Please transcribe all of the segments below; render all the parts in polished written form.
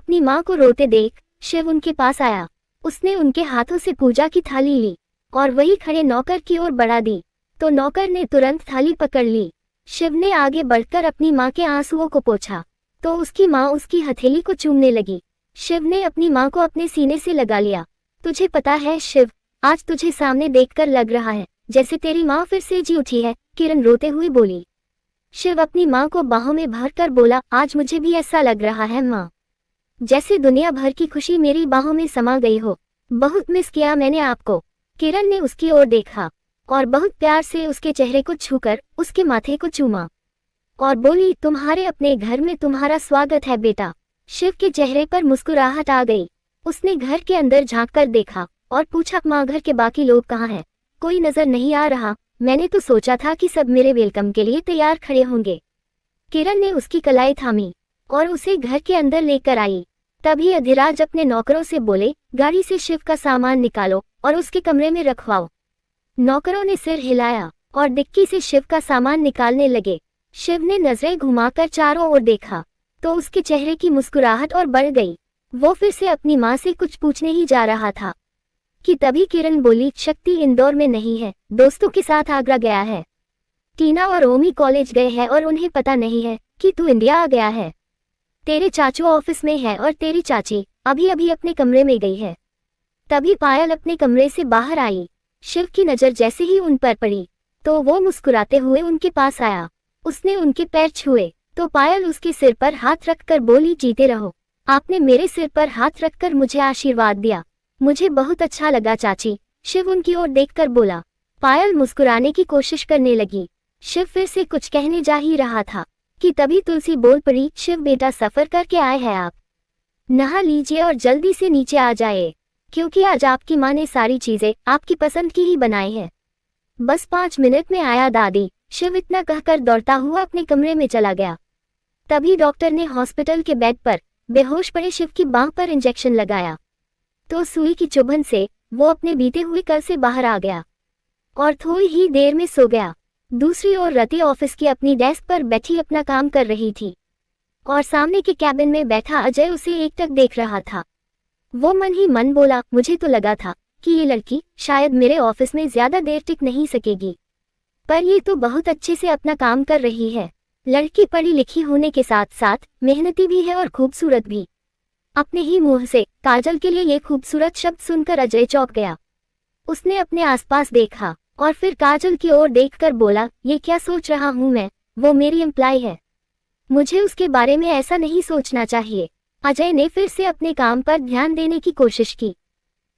अपनी माँ को रोते देख शिव उनके पास आया। उसने उनके हाथों से पूजा की थाली ली और वही खड़े नौकर की ओर बढ़ा दी, तो नौकर ने तुरंत थाली पकड़ ली। शिव ने आगे बढ़कर अपनी माँ के आंसुओं को पोंछा, तो उसकी माँ उसकी हथेली को चूमने लगी। शिव ने अपनी माँ को अपने सीने से लगा लिया। तुझे पता है शिव, आज तुझे सामने देखकर लग रहा है जैसे तेरी माँ फिर से जी उठी है, किरण रोते हुए बोली। शिव अपनी माँ को बाहों में भरकर बोला, आज मुझे भी ऐसा लग रहा है माँ, जैसे दुनिया भर की खुशी मेरी बाहों में समा गई हो। बहुत मिस किया मैंने आपको। किरण ने उसकी ओर देखा और बहुत प्यार से उसके चेहरे को छूकर उसके माथे को चूमा और बोली, तुम्हारे अपने घर में तुम्हारा स्वागत है बेटा। शिव के चेहरे पर मुस्कुराहट आ गई। उसने घर के अंदर झांक कर देखा और पूछा, माँ घर के बाकी लोग कहाँ हैं? कोई नजर नहीं आ रहा। मैंने तो सोचा था कि सब मेरे वेलकम के लिए तैयार खड़े होंगे। किरण ने उसकी कलाई थामी और उसे घर के अंदर लेकर आई। तभी अधिराज अपने नौकरों से बोले, गाड़ी से शिव का सामान निकालो और उसके कमरे में रखवाओ। नौकरों ने सिर हिलाया और डिक्की से शिव का सामान निकालने लगे। शिव ने नजरें घुमाकर चारों ओर देखा तो उसके चेहरे की मुस्कुराहट और बढ़ गई। वो फिर से अपनी माँ से कुछ पूछने ही जा रहा था कि तभी किरण बोली, शक्ति इंदौर में नहीं है, दोस्तों के साथ आगरा गया है। टीना और ओमी कॉलेज गए हैं और उन्हें पता नहीं है कि तू इंडिया आ गया है। तेरे चाचू ऑफिस में है और तेरी चाची अभी अभी अपने कमरे में गई है। तभी पायल अपने कमरे से बाहर आई। शिव की नजर जैसे ही उन पर पड़ी तो वो मुस्कुराते हुए उनके पास आया। उसने उनके पैर छुए तो पायल उसके सिर पर हाथ रखकर बोली, जीते रहो। आपने मेरे सिर पर हाथ रखकर मुझे आशीर्वाद दिया, मुझे बहुत अच्छा लगा चाची। शिव उनकी ओर देखकर बोला। पायल मुस्कुराने की कोशिश करने लगी। शिव फिर से कुछ कहने जा ही रहा था कि तभी तुलसी बोल पड़ी, शिव बेटा सफर करके आए हैं आप, नहा लीजिए और जल्दी से नीचे आ जाए, क्योंकि आज आपकी माँ ने सारी चीजें आपकी पसंद की ही बनाई है। बस 5 मिनट में आया दादी। शिव इतना कहकर दौड़ता हुआ अपने कमरे में चला गया। तभी डॉक्टर ने हॉस्पिटल के बेड पर बेहोश पड़े शिव की बांह पर इंजेक्शन लगाया तो सुई की चुभन से वो अपने बीते हुए कल से बाहर आ गया और थोड़ी ही देर में सो गया। दूसरी ओर रति ऑफिस की अपनी डेस्क पर बैठी अपना काम कर रही थी और सामने के कैबिन में बैठा अजय उसे एकटक देख रहा था। वो मन ही मन बोला, मुझे तो लगा था कि ये लड़की शायद मेरे ऑफिस में ज्यादा देर टिक नहीं सकेगी, पर ये तो बहुत अच्छे से अपना काम कर रही है। लड़की पढ़ी लिखी होने के साथ साथ मेहनती भी है और खूबसूरत भी। अपने ही मुंह से काजल के लिए ये खूबसूरत शब्द सुनकर अजय चौंक गया। उसने अपने आसपास देखा और फिर काजल की ओर देखकर बोला, ये क्या सोच रहा हूँ मैं, वो मेरी एम्प्लॉय है, मुझे उसके बारे में ऐसा नहीं सोचना चाहिए। अजय ने फिर से अपने काम पर ध्यान देने की कोशिश की,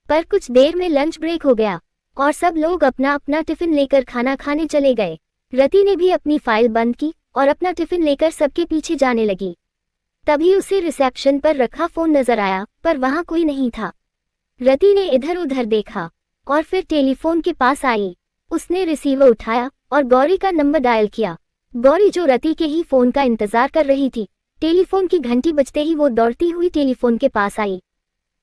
पर कुछ देर में लंच ब्रेक हो गया और सब लोग अपना अपना टिफिन लेकर खाना खाने चले गए। रति ने भी अपनी फाइल बंद की और अपना टिफिन लेकर सबके पीछे जाने लगी। तभी उसे रिसेप्शन पर रखा फोन नजर आया, पर वहां कोई नहीं था। रति ने इधर उधर देखा और फिर टेलीफोन के पास आई। उसने रिसीवर उठाया और गौरी का नंबर डायल किया। गौरी जो रति के ही फोन का इंतजार कर रही थी, टेलीफोन की घंटी बजते ही वो दौड़ती हुई टेलीफोन के पास आई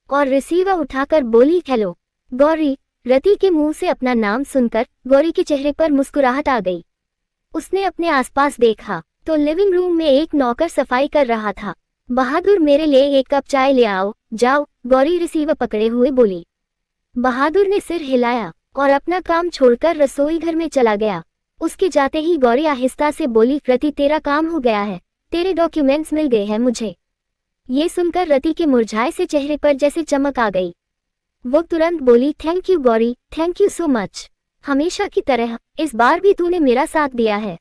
और रिसीवर उठाकर बोली, हेलो गौरी। रति के मुंह से अपना नाम सुनकर गौरी के चेहरे पर मुस्कुराहट आ गई। उसने अपने आसपास देखा तो लिविंग रूम में एक नौकर सफाई कर रहा था। बहादुर मेरे लिए 1 कप चाय ले आओ, जाओ, गौरी रिसीवर पकड़े हुए बोली। बहादुर ने सिर हिलाया और अपना काम छोड़कर रसोई घर में चला गया। उसके जाते ही गौरी आहिस्ता से बोली, रति तेरा काम हो गया है, तेरे डॉक्यूमेंट्स मिल गए हैं मुझे। ये सुनकर रति के मुरझाए से चेहरे पर जैसे चमक आ गई। वो तुरंत बोली, thank you Gauri, thank you so much, हमेशा की तरह इस बार भी तूने मेरा साथ दिया है।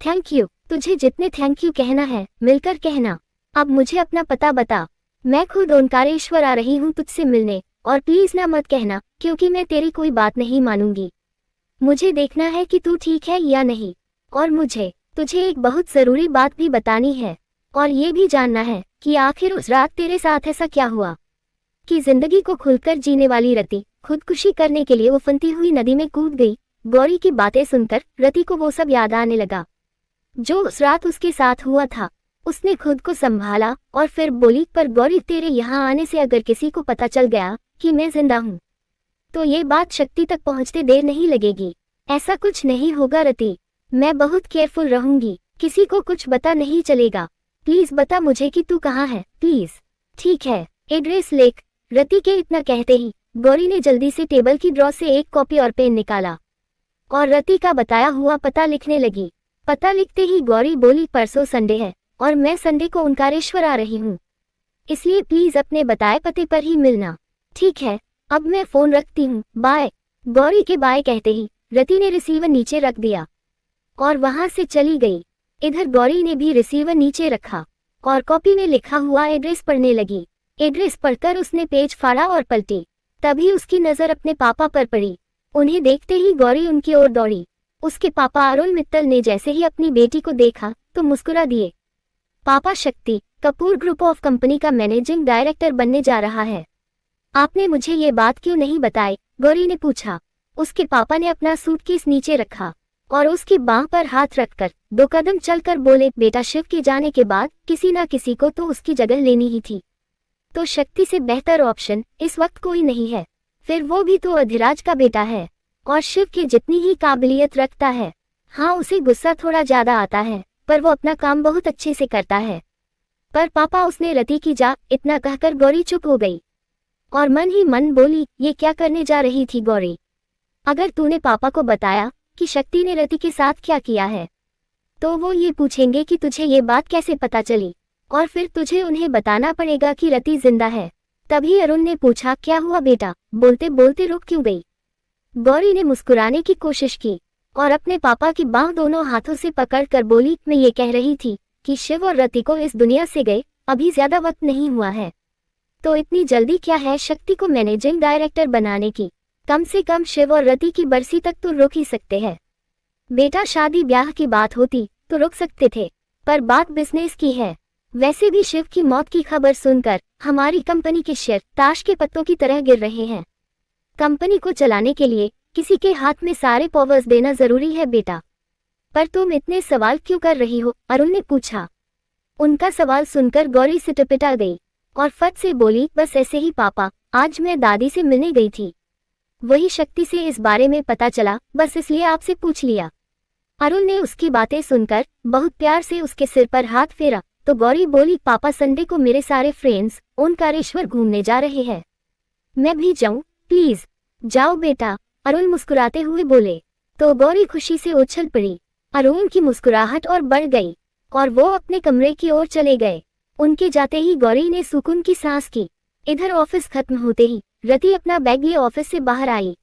थैंक यू, तुझे जितने थैंक यू कहना है मिलकर कहना। अब मुझे अपना पता बता, मैं खुद ओंकारेश्वर आ रही हूँ तुझसे मिलने, और प्लीज ना मत कहना, क्योंकि मैं तेरी कोई बात नहीं मानूंगी। मुझे देखना है कि तू ठीक है या नहीं, और मुझे तुझे एक बहुत जरूरी बात भी बतानी है, और ये भी जानना है कि आखिर उस रात तेरे साथ ऐसा क्या हुआ कि जिंदगी को खुलकर जीने वाली रति खुदकुशी करने के लिए उफनती हुई नदी में कूद गई। गौरी की बातें सुनकर रति को वो सब याद आने लगा जो उस रात उसके साथ हुआ था। उसने खुद को संभाला और फिर बोली, पर गौरी तेरे यहाँ आने से अगर किसी को पता चल गया कि मैं जिंदा हूँ तो ये बात शक्ति तक पहुँचते देर नहीं लगेगी। ऐसा कुछ नहीं होगा रति, मैं बहुत केयरफुल रहूंगी, किसी को कुछ पता नहीं चलेगा। प्लीज बता मुझे कि तू कहाँ है, प्लीज। ठीक है, एड्रेस लिख। रति के इतना कहते ही गौरी ने जल्दी से टेबल की ड्रॉ से एक कॉपी और पेन निकाला और रति का बताया हुआ पता लिखने लगी। पता लिखते ही गौरी बोली, परसों संडे है और मैं संडे को ओंकारेश्वर आ रही हूँ, इसलिए प्लीज अपने बताए पते पर ही मिलना। ठीक है, अब मैं फोन रखती हूँ, बाय। गौरी के बाय कहते ही रति ने रिसीवर नीचे रख दिया और वहां से चली गई। इधर गौरी ने भी रिसीवर नीचे रखा और कॉपी में लिखा हुआ एड्रेस पढ़ने लगी। एड्रेस पढ़कर उसने पेज फाड़ा और पलटी। तभी उसकी नजर अपने पापा पर पड़ी। उन्हें देखते ही गौरी उनकी ओर दौड़ी। उसके पापा अरुण मित्तल ने जैसे ही अपनी बेटी को देखा तो मुस्कुरा दिए। पापा, Shakti Kapoor group of company का मैनेजिंग डायरेक्टर बनने जा रहा है। आपने मुझे ये बात क्यों नहीं बताई? गौरी ने पूछा। उसके पापा ने अपना सूटकेस नीचे रखा और उसकी बांह पर हाथ रखकर 2 कदम चलकर बोले, बेटा, शिव के जाने के बाद किसी ना किसी को तो उसकी जगह लेनी ही थी, तो शक्ति से बेहतर ऑप्शन इस वक्त कोई नहीं है। फिर वो भी तो अधिराज का बेटा है और शिव की जितनी ही काबिलियत रखता है। हाँ, उसे गुस्सा थोड़ा ज्यादा आता है पर वो अपना काम बहुत अच्छे से करता है। पर पापा, उसने रति की जा। इतना कहकर गौरी चुप हो गई और मन ही मन बोली, ये क्या करने जा रही थी गौरी? अगर तूने पापा को बताया कि शक्ति ने रति के साथ क्या किया है तो वो ये पूछेंगे कि तुझे ये बात कैसे पता चली, और फिर तुझे उन्हें बताना पड़ेगा कि रति जिंदा है। तभी अरुण ने पूछा, क्या हुआ बेटा? बोलते बोलते रुक क्यों गई? गौरी ने मुस्कुराने की कोशिश की और अपने पापा की बांह दोनों हाथों से पकड़कर बोली, मैं ये कह रही थी कि शिव और रति को इस दुनिया से गए अभी ज्यादा वक्त नहीं हुआ है, तो इतनी जल्दी क्या है शक्ति को मैनेजिंग डायरेक्टर बनाने की? कम से कम शिव और रति की बरसी तक तो रुक ही सकते हैं। बेटा, शादी ब्याह की बात होती तो रुक सकते थे, पर बात बिजनेस की है। वैसे भी शिव की मौत की खबर सुनकर हमारी कंपनी के शेयर ताश के पत्तों की तरह गिर रहे हैं। कंपनी को चलाने के लिए किसी के हाथ में सारे पावर्स देना जरूरी है बेटा। पर तुम इतने सवाल क्यों कर रही हो? अरुण ने पूछा। उनका सवाल सुनकर गौरी सिटपिटा गई और फट से बोली, बस ऐसे ही पापा, आज मैं दादी से मिलने गई थी, वही शक्ति से इस बारे में पता चला, बस इसलिए आपसे पूछ लिया। अरुण ने उसकी बातें सुनकर बहुत प्यार से उसके सिर पर हाथ फेरा तो गौरी बोली, पापा, संडे को मेरे सारे फ्रेंड्स ओंकारेश्वर घूमने जा रहे हैं, मैं भी जाऊं? प्लीज जाओ बेटा, अरुण मुस्कुराते हुए बोले। तो गौरी खुशी से उछल पड़ी। अरुण की मुस्कुराहट और बढ़ गई और वो अपने कमरे की ओर चले गए। उनके जाते ही गौरी ने सुकून की सांस की। इधर ऑफिस खत्म होते ही रति अपना बैग लिए ऑफिस से बाहर आई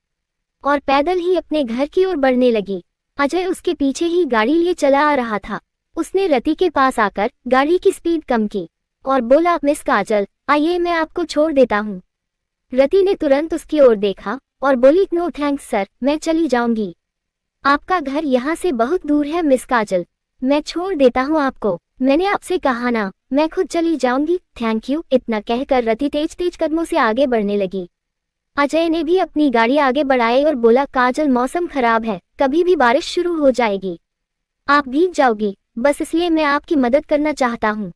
और पैदल ही अपने घर की ओर बढ़ने लगी। अजय उसके पीछे ही गाड़ी लिए चला आ रहा था। उसने रति के पास आकर गाड़ी की स्पीड कम की और बोला, मिस काजल, आइए मैं आपको छोड़ देता हूँ। रति ने तुरंत उसकी ओर देखा और बोली, नो थैंक्स सर, मैं चली जाऊंगी। आपका घर यहाँ से बहुत दूर है मिस काजल, मैं छोड़ देता हूँ आपको। मैंने आपसे कहा ना, मैं खुद चली जाऊंगी, थैंक यू। इतना कहकर रति तेज तेज कदमों से आगे बढ़ने लगी। अजय ने भी अपनी गाड़ी आगे बढ़ाई और बोला, काजल, मौसम खराब है, कभी भी बारिश शुरू हो जाएगी, आप भीग जाओगी, बस इसलिए मैं आपकी मदद करना चाहता हूँ।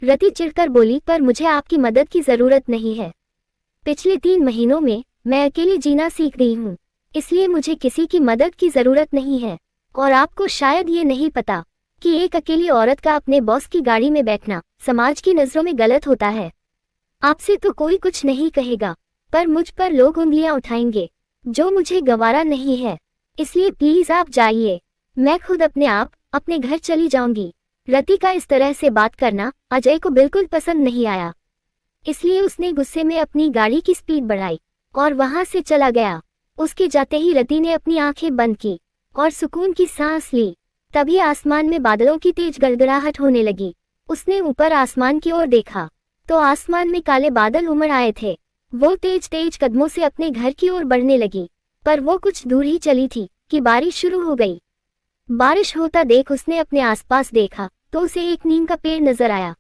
रति चिढ़कर बोली, पर मुझे आपकी मदद की जरूरत नहीं है। पिछले 3 महीनों में मैं अकेले जीना सीख गई हूँ, इसलिए मुझे किसी की मदद की जरूरत नहीं है। और आपको शायद ये नहीं पता कि एक अकेली औरत का अपने बॉस की गाड़ी में बैठना समाज की नजरों में गलत होता है। आपसे तो कोई कुछ नहीं कहेगा, पर मुझ पर लोग उंगलियां उठाएंगे, जो मुझे गवारा नहीं है। इसलिए प्लीज आप जाइए, मैं खुद अपने आप अपने घर चली जाऊंगी। रति का इस तरह से बात करना अजय को बिल्कुल पसंद नहीं आया, इसलिए उसने गुस्से में अपनी गाड़ी की स्पीड बढ़ाई और वहां से चला गया। उसके जाते ही रति ने अपनी आंखें बंद की और सुकून की सांस ली। तभी आसमान में बादलों की तेज गड़गड़ाहट होने लगी। उसने ऊपर आसमान की ओर देखा तो आसमान में काले बादल उमड़ आए थे। वो तेज तेज कदमों से अपने घर की ओर बढ़ने लगी, पर वो कुछ दूर ही चली थी कि बारिश शुरू हो गई। बारिश होता देख उसने अपने आसपास देखा तो उसे एक नीम का पेड़ नजर आया।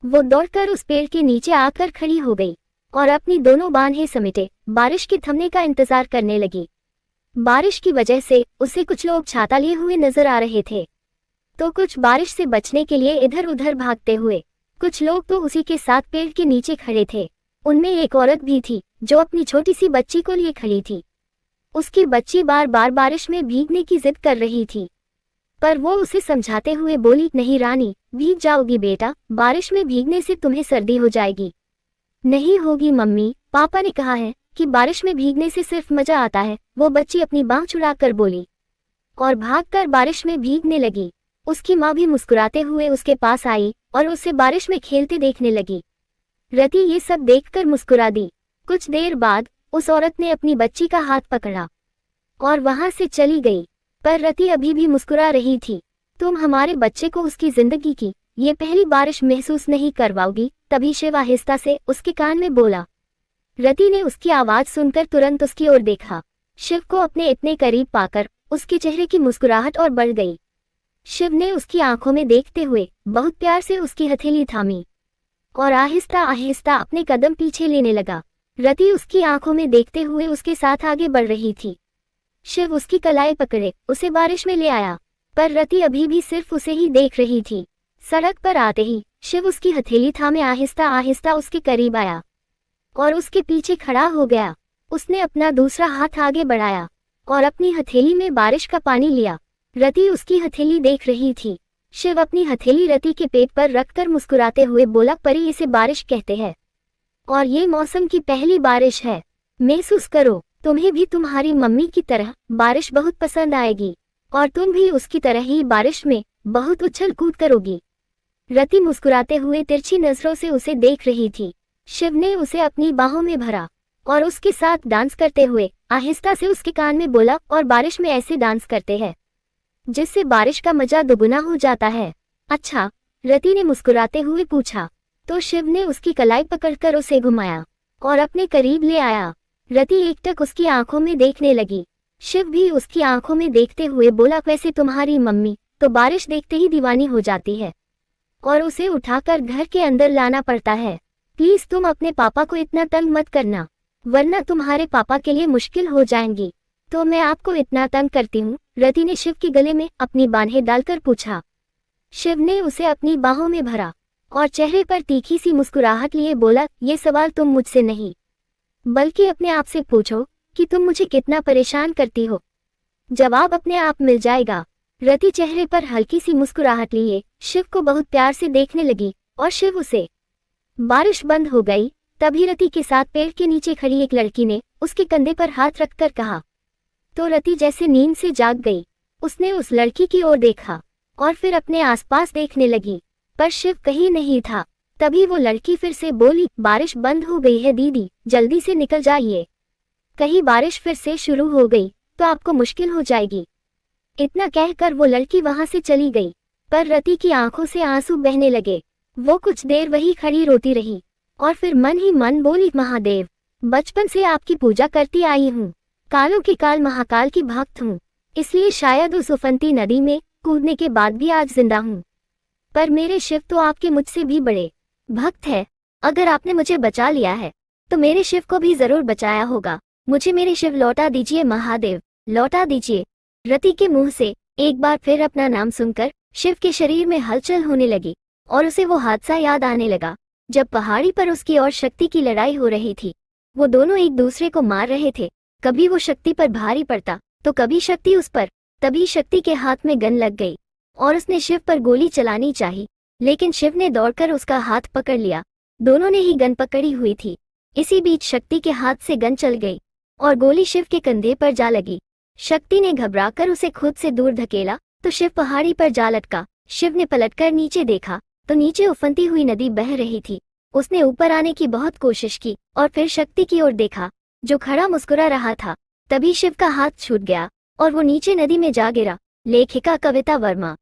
वो दौड़कर उस पेड़ के नीचे आकर खड़ी हो गई और अपनी दोनों बाहें समेटे बारिश के थमने का इंतजार करने लगी। बारिश की वजह से उसे कुछ लोग छाता लिए हुए नजर आ रहे थे, तो कुछ बारिश से बचने के लिए इधर उधर भागते हुए। कुछ लोग तो उसी के साथ पेड़ के नीचे खड़े थे। उनमें एक औरत भी थी जो अपनी छोटी सी बच्ची को लिए खड़ी थी। उसकी बच्ची बार बार बारिश में भीगने की जिद कर रही थी, पर वो उसे समझाते हुए बोली, नहीं रानी, भीग जाओगी बेटा, बारिश में भीगने से तुम्हें सर्दी हो जाएगी। नहीं होगी मम्मी, पापा ने कहा है कि बारिश में भीगने से सिर्फ मजा आता है। वो बच्ची अपनी बांह छुड़ाकर बोली और भागकर बारिश में भीगने लगी। उसकी माँ भी मुस्कुराते हुए उसके पास आई और उसे बारिश में खेलते देखने लगी। रति ये सब देखकर मुस्कुरा दी। कुछ देर बाद उस औरत ने अपनी बच्ची का हाथ पकड़ा और वहां से चली गई। पर रति अभी भी मुस्कुरा रही थी। तुम हमारे बच्चे को उसकी जिंदगी की ये पहली बारिश महसूस नहीं करवाओगी? तभी शिव आहिस्ता से उसके कान में बोला। रति ने उसकी आवाज सुनकर तुरंत उसकी ओर देखा। शिव को अपने इतने करीब पाकर उसके चेहरे की मुस्कुराहट और बढ़ गई। शिव ने उसकी आंखों में देखते हुए बहुत प्यार से उसकी हथेली थामी और आहिस्ता आहिस्ता अपने कदम पीछे लेने लगा। रति उसकी आंखों में देखते हुए उसके साथ आगे बढ़ रही थी। शिव उसकी कलाई पकड़े उसे बारिश में ले आया, पर रति अभी भी सिर्फ उसे ही देख रही थी। सड़क पर आते ही शिव उसकी हथेली थामे आहिस्ता आहिस्ता उसके करीब आया और उसके पीछे खड़ा हो गया। उसने अपना दूसरा हाथ आगे बढ़ाया और अपनी हथेली में बारिश का पानी लिया। रति उसकी हथेली देख रही थी। शिव अपनी हथेली रति के पेट पर रखकर मुस्कुराते हुए बोला, परी इसे बारिश कहते हैं और ये मौसम की पहली बारिश है। महसूस करो, तुम्हें भी तुम्हारी मम्मी की तरह बारिश बहुत पसंद आएगी और तुम भी उसकी तरह ही बारिश में बहुत उछल कूद करोगी। रति मुस्कुराते हुए तिरछी नजरों से उसे देख रही थी। शिव ने उसे अपनी बाहों में भरा और उसके साथ डांस करते हुए आहिस्ता से उसके कान में बोला, और बारिश में ऐसे डांस करते हैं जिससे बारिश का मजा दुगुना हो जाता है। अच्छा, रति ने मुस्कुराते हुए पूछा। तो शिव ने उसकी कलाई पकड़कर उसे घुमाया और अपने करीब ले आया। रति एकटक उसकी आंखों में देखने लगी। शिव भी उसकी आंखों में देखते हुए बोला, वैसे तुम्हारी मम्मी तो बारिश देखते ही दीवानी हो जाती है और उसे उठाकर घर के अंदर लाना पड़ता है। प्लीज तुम अपने पापा को इतना तंग मत करना, वरना तुम्हारे पापा के लिए मुश्किल हो जाएंगी। तो मैं आपको इतना तंग करती हूँ? रति ने शिव के गले में अपनी बाहें डालकर पूछा। शिव ने उसे अपनी बाहों में भरा और चेहरे पर तीखी सी मुस्कुराहट लिए बोला, ये सवाल तुम मुझसे नहीं बल्कि अपने आप से पूछो कि तुम मुझे कितना परेशान करती हो। जवाब अपने आप मिल जाएगा। रति चेहरे पर हल्की सी मुस्कुराहट लिए शिव को बहुत प्यार से देखने लगी और शिव उसे। बारिश बंद हो गई। तभी रति के साथ पेड़ के नीचे खड़ी एक लड़की ने उसके कंधे पर हाथ रखकर कहा। तो रति जैसे नींद से जाग गई। उसने उस लड़की की ओर देखा और फिर अपने आसपास देखने लगी, पर शिव कहीं नहीं था। तभी वो लड़की फिर से बोली, बारिश बंद हो गई है दीदी, जल्दी से निकल जाइए। कहीं बारिश फिर से शुरू हो गई तो आपको मुश्किल हो जाएगी। इतना कहकर वो लड़की वहां से चली गई, पर रति की आंखों से आंसू बहने लगे। वो कुछ देर वही खड़ी रोती रही और फिर मन ही मन बोली, महादेव, बचपन से आपकी पूजा करती आई हूँ, कालों के काल महाकाल की भक्त हूँ, इसलिए शायद उस उफनती नदी में कूदने के बाद भी आज जिंदा हूँ। पर मेरे शिव तो आपके मुझसे भी बड़े भक्त है। अगर आपने मुझे बचा लिया है तो मेरे शिव को भी जरूर बचाया होगा। मुझे मेरे शिव लौटा दीजिए महादेव, लौटा दीजिए। रति के मुंह से एक बार फिर अपना नाम सुनकर शिव के शरीर में हलचल होने लगी और उसे वो हादसा याद आने लगा जब पहाड़ी पर उसकी और शक्ति की लड़ाई हो रही थी। वो दोनों एक दूसरे को मार रहे थे। कभी वो शक्ति पर भारी पड़ता तो कभी शक्ति उस पर। तभी शक्ति के हाथ में गन लग गई और उसने शिव पर गोली चलानी चाही, लेकिन शिव ने दौड़कर उसका हाथ पकड़ लिया। दोनों ने ही गन पकड़ी हुई थी। इसी बीच शक्ति के हाथ से गन चल गई और गोली शिव के कंधे पर जा लगी। शक्ति ने घबराकर उसे खुद से दूर धकेला तो शिव पहाड़ी पर जा लटका। शिव ने पलटकर नीचे देखा तो नीचे उफनती हुई नदी बह रही थी। उसने ऊपर आने की बहुत कोशिश की और फिर शक्ति की ओर देखा जो खड़ा मुस्कुरा रहा था। तभी शिव का हाथ छूट गया और वो नीचे नदी में जा गिरा। लेखिका कविता वर्मा।